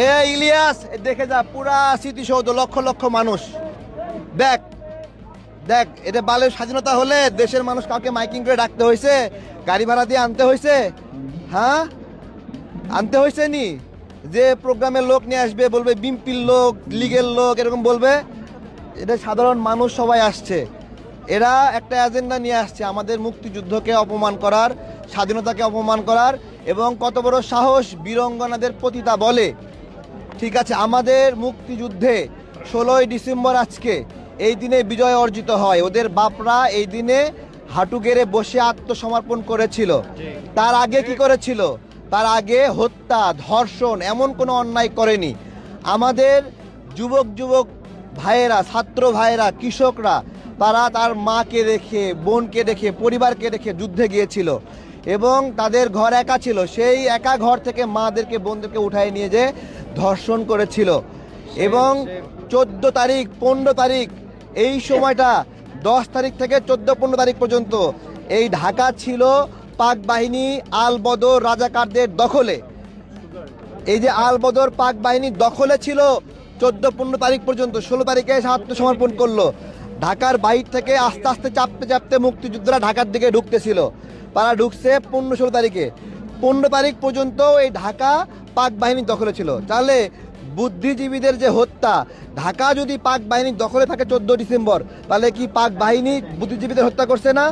এ ইলিয়াস, দেখে যা পুরা স্মৃতিসৌধ, লক্ষ লক্ষ মানুষ। দেখ দেখ, এটা বালের স্বাধীনতা হলে দেশের মানুষ কাউকে মাইকিং করে ডাকতে হয়েছে, গাড়ি ভাড়া দিয়ে আনতে হয়েছে? হ্যাঁ, আনতে হয়েছে নি? যে প্রোগ্রামের লোক নিয়ে আসবে, বলবে বিএনপির লোক, লীগের লোক, এরকম বলবে। এটা সাধারণ মানুষ সবাই আসছে। এরা একটা এজেন্ডা নিয়ে আসছে আমাদের মুক্তিযুদ্ধকে অপমান করার, স্বাধীনতাকে অপমান করার। এবং কত বড় সাহস বীরঙ্গনাদের পতিতা বলে। ঠিক আছে, আমাদের মুক্তিযুদ্ধে 16ই ডিসেম্বর আজকে এই দিনে বিজয় অর্জিত হয়। ওদের বাপরা এই দিনে হাঁটু গেড়ে বসে আত্মসমর্পণ করেছিল। তার আগে কি করেছিল? তার আগে হত্যা, ধর্ষণ, এমন কোনো অন্যায় করেনি। আমাদের যুবক যুবক ভাইয়েরা, ছাত্র ভাইয়েরা, কৃষকরা, তারা তার মাকে রেখে, বোনকে রেখে, পরিবারকে রেখে যুদ্ধে গিয়েছিল এবং তাদের ঘর একা ছিল। সেই একা ঘর থেকে মাদেরকে, বোনদেরকে উঠায় নিয়ে যে ধর্ষণ করেছিল। এবং 14 তারিখ, 15 তারিখ, এই সময়টা 10 তারিখ থেকে 14-15 তারিখ পর্যন্ত এই ঢাকা ছিল পাক বাহিনী আল বদর রাজাকারদের দখলে। এই যে আল বদর পাক বাহিনীর দখলে ছিল 14-15 তারিখ পর্যন্ত। 16 তারিখে এসে আত্মসমর্পণ করলো। ঢাকার বাইর থেকে আস্তে আস্তে চাপতে চাপতে মুক্তিযোদ্ধারা ঢাকার দিকে ঢুকতেছিল। তারা ঢুকছে 15-16 তারিখে। 15 তারিখ পর্যন্ত এই ঢাকা পাক বাহিনীর দখলে ছিল। তাহলে বুদ্ধিজীবীদের যে হত্যা, ঢাকা যদি পাক বাহিনীর দখলে থাকে 14 ডিসেম্বর, তাহলে কি পাক বাহিনী বুদ্ধিজীবীদের হত্যা করছে না?